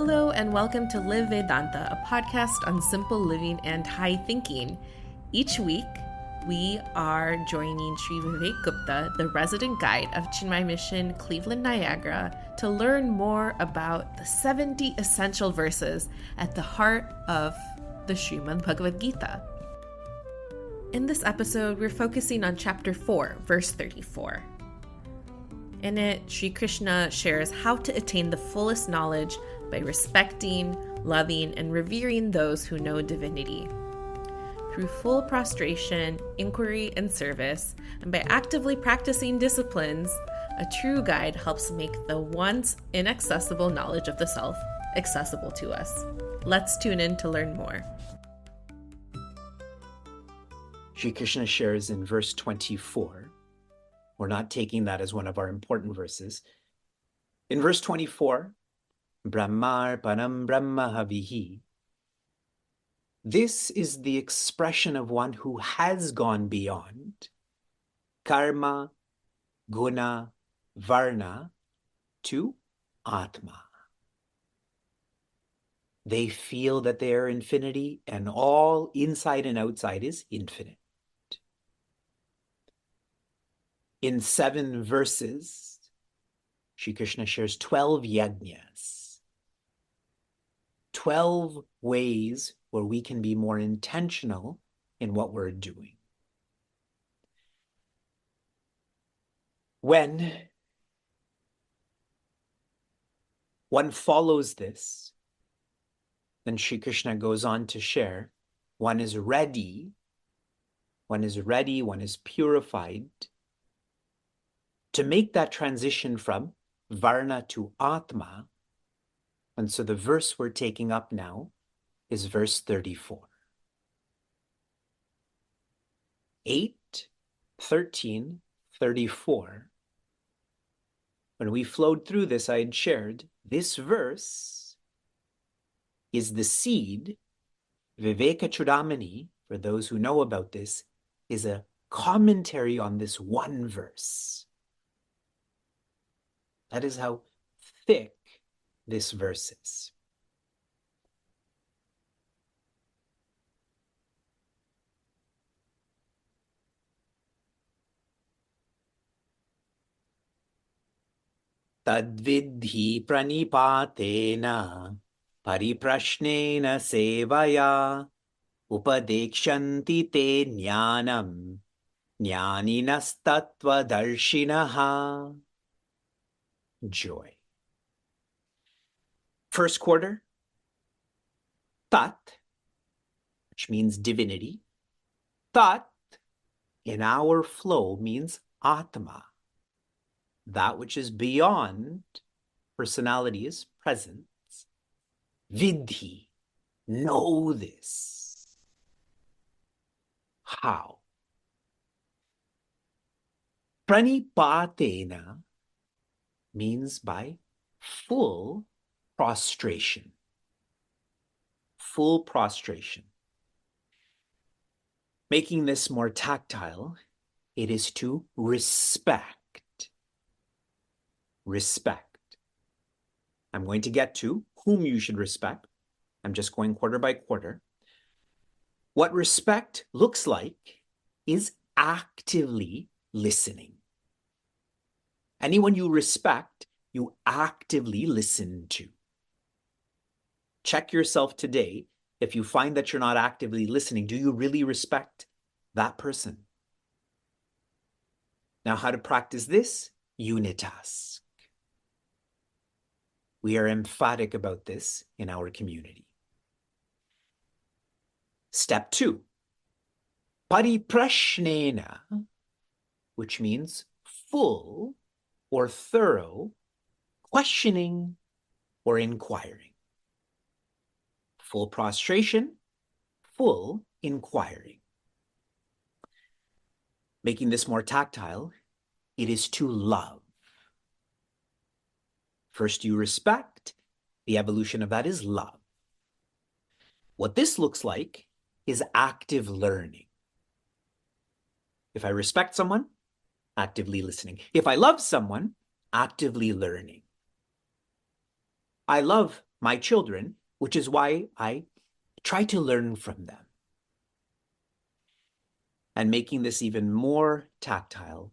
Hello, and welcome to Live Vedanta, a podcast on simple living and high thinking. Each week, we are joining Shri Vivek Gupta, the resident guide of Chinmay Mission Cleveland, Niagara, to learn more about the 70 essential verses at the heart of the Srimad Bhagavad Gita. In this episode, we're focusing on chapter 4, verse 34. In it, Shri Krishna shares how to attain the fullest knowledge by respecting, loving, and revering those who know divinity. Through full prostration, inquiry, and service, and by actively practicing disciplines, a true guide helps make the once inaccessible knowledge of the self accessible to us. Let's tune in to learn more. Shri Krishna shares in verse 24. We're not taking that as one of our important verses. In verse 24, Brahmar Param Brahma Havihi. This is the expression of one who has gone beyond karma, guna, varna to atma. They feel that they are infinity and all inside and outside is infinite. In 7 verses, Shri Krishna shares 12 yajnas, 12 ways where we can be more intentional in what we're doing. When one follows this, then Shri Krishna goes on to share, one is ready, one is purified, to make that transition from Varna to Atma. And so the verse we're taking up now is verse 34. 8, 13, 34. When we flowed through this, I had shared this verse is the seed. Viveka Chudamani, for those who know about this, is a commentary on this one verse. That is how thick this verse is. Tadvidhi pranipatena pariprashnena sevaya upadekshanti te jnanam jnaninastattvadarshinaha. Joy. First quarter, tat, which means divinity. Tat, in our flow, means atma. That which is beyond personality is presence. Vidhi, know this. How? Pranipatena means by full prostration. Full prostration. Making this more tactile, it is to respect. Respect. I'm going to get to whom you should respect. I'm just going quarter by quarter. What respect looks like is actively listening. Anyone you respect, you actively listen to. Check yourself today. If you find that you're not actively listening, do you really respect that person? Now, how to practice this? Unitask. We are emphatic about this in our community. Step 2. Pariprashnena, which means full or thorough questioning or inquiring. Full prostration, full inquiring. Making this more tactile, it is to love. First you respect, the evolution of that is love. What this looks like is active learning. If I respect someone, actively listening. If I love someone, actively learning. I love my children, which is why I try to learn from them. And making this even more tactile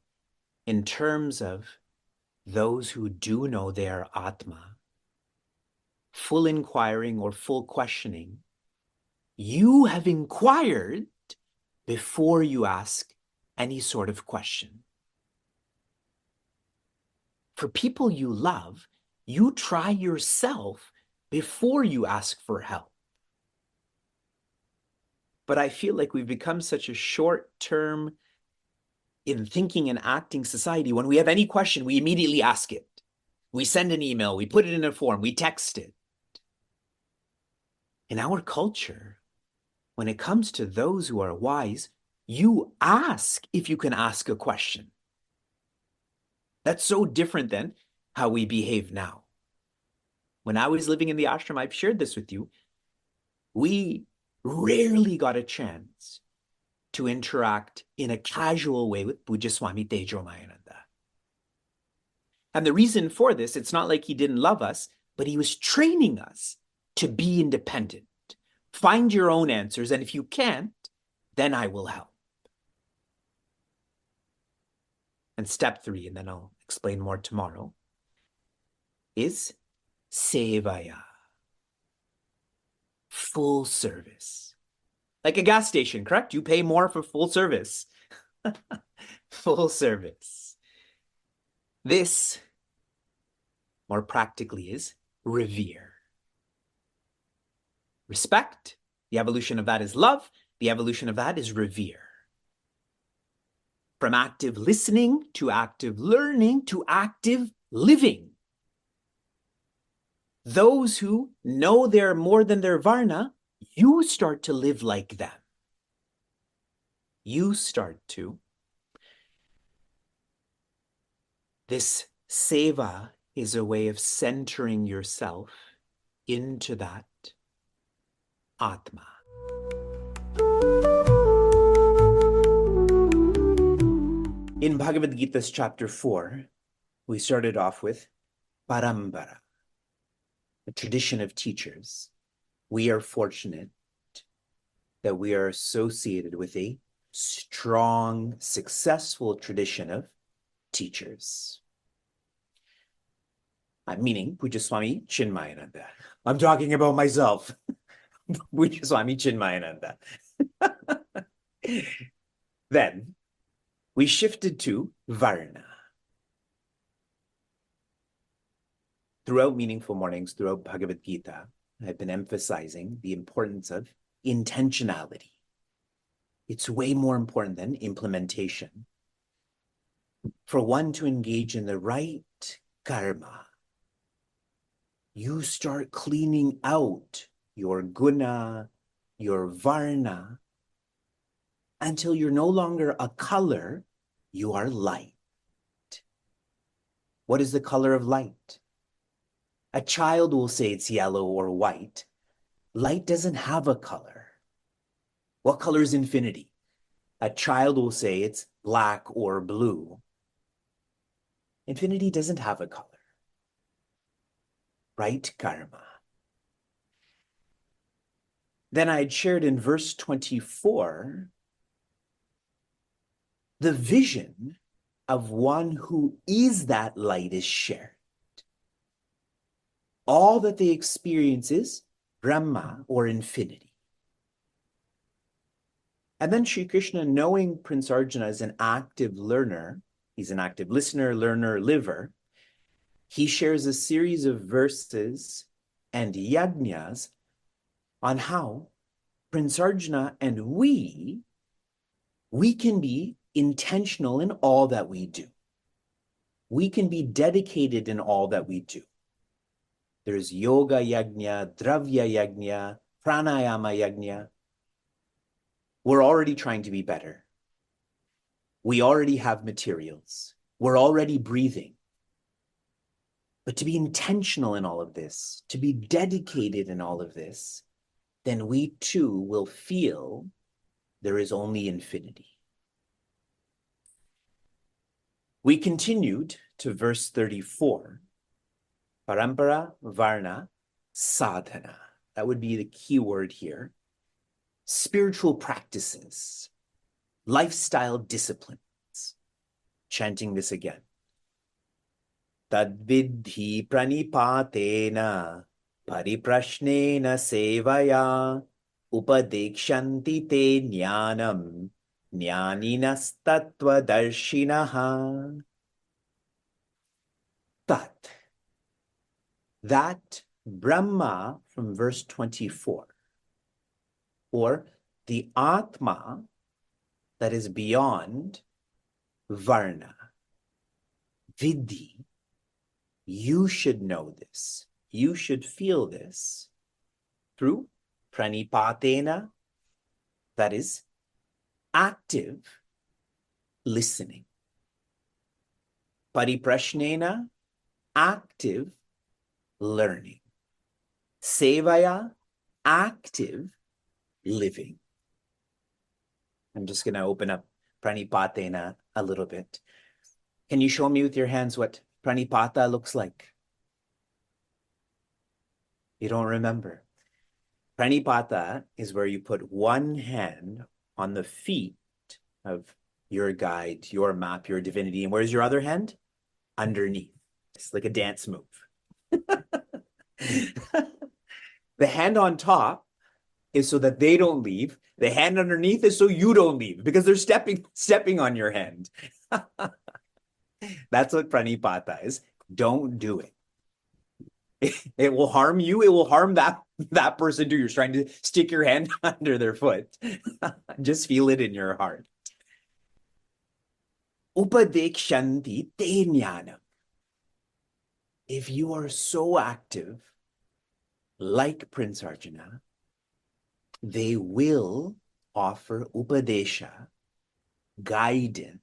in terms of those who do know their Atma, full inquiring or full questioning, you have inquired before you ask any sort of question. For people you love, you try yourself before you ask for help. But I feel like we've become such a short-term in thinking and acting society. When we have any question, we immediately ask it. We send an email, we put it in a form, we text it. In our culture, when it comes to those who are wise, you ask if you can ask a question. That's so different than how we behave now. When I was living in the ashram, I've shared this with you, we rarely got a chance to interact in a casual way with Pujya Swami Tejo Mayananda. And the reason for this, it's not like he didn't love us, but he was training us to be independent. Find your own answers, and if you can't, then I will help. And step 3, and then I'll explain more tomorrow, is sevaya. Full service. Like a gas station, correct? You pay more for full service. Full service. This, more practically, is revere. Respect, the evolution of that is love, the evolution of that is revere. From active listening to active learning to active living. Those who know they're more than their varna, you start to live like them. You start to. This seva is a way of centering yourself into that Atma. In Bhagavad Gita's chapter 4, we started off with Parambara, a tradition of teachers. We are fortunate that we are associated with a strong, successful tradition of teachers. I'm meaning Pujya Swami Chinmayananda. I'm talking about myself. Pujya Swami Chinmayananda. Then we shifted to Varna. Throughout Meaningful Mornings, throughout Bhagavad Gita, I've been emphasizing the importance of intentionality. It's way more important than implementation. For one to engage in the right karma, you start cleaning out your guna, your varna, until you're no longer a color, you are light. What is the color of light? A child will say it's yellow or white. Light doesn't have a color. What color is infinity? A child will say it's black or blue. Infinity doesn't have a color. Right karma. Then I had shared in verse 24 the vision of one who is that light is shared. All that they experience is Brahma or infinity. And then Shri Krishna, knowing Prince Arjuna is an active learner, he's an active listener, learner, liver, he shares a series of verses and yajnas on how Prince Arjuna and we can be intentional in all that we do. We can be dedicated in all that we do. There's yoga yajna, dravya yajna, pranayama yajna. We're already trying to be better. We already have materials. We're already breathing. But to be intentional in all of this, to be dedicated in all of this, then we too will feel there is only infinity. We continued to verse 34. Parampara, Varna, sadhana. That would be the key word here. Spiritual practices, lifestyle disciplines. Chanting this again. Tadvidhi pranipatena pariprashnena sevaya upadekshanti te jnanam jnaninas tattvadarshinah. Tat, that Brahma from verse 24, or the Atma that is beyond Varna. Vidhi, you should know this. You should feel this through pranipatena, that is active listening. Pariprashnena, active learning. Sevaya, active living. I'm just going to open up pranipatena a little bit. Can you show me with your hands what pranipata looks like? You don't remember. Pranipata is where you put one hand on the feet of your guide, your map, your divinity. And where's your other hand? Underneath. It's like a dance move. The hand on top is so that they don't leave. The hand underneath is so you don't leave because they're stepping on your hand. That's what pranipata is. Don't do it. It will harm you. It will harm that person too. You're trying to stick your hand under their foot. Just feel it in your heart. Upadekshanti te jnanam. If you are so active, like Prince Arjuna, they will offer upadesha, guidance,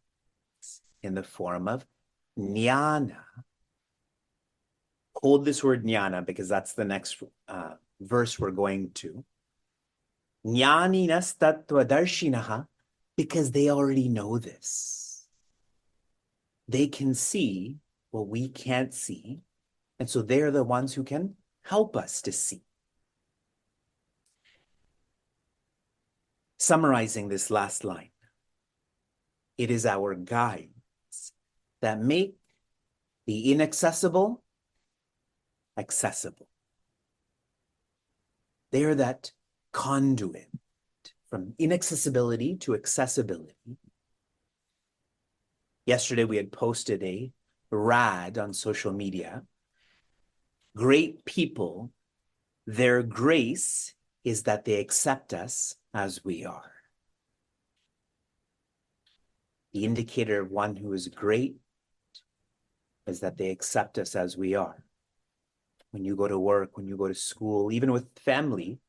in the form of jnana. Hold this word jnana because that's the next verse we're going to. Jnaninas tattvadarshinah, because they already know this. They can see what we can't see, and so they're the ones who can help us to see. Summarizing this last line, it is our guides that make the inaccessible accessible. They are that conduit from inaccessibility to accessibility. Yesterday, we had posted a rad on social media. Great people, their grace is that they accept us as we are. The indicator of one who is great is that they accept us as we are. When you go to work, when you go to school, even with family,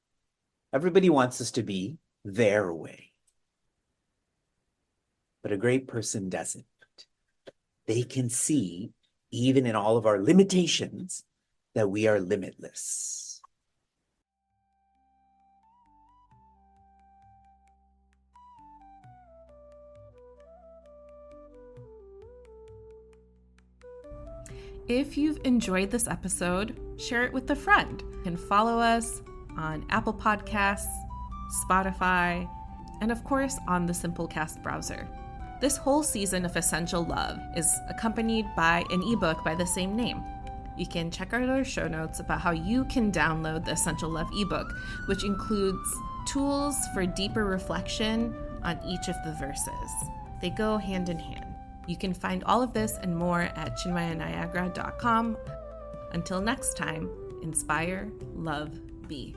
everybody wants us to be their way. But a great person doesn't. They can see, even in all of our limitations, that we are limitless. If you've enjoyed this episode, share it with a friend. You can follow us on Apple Podcasts, Spotify, and of course on the Simplecast browser. This whole season of Essential Love is accompanied by an ebook by the same name. You can check out our show notes about how you can download the Essential Love ebook, which includes tools for deeper reflection on each of the verses. They go hand in hand. You can find all of this and more at chinmayaniagara.com. Until next time, inspire, love, be.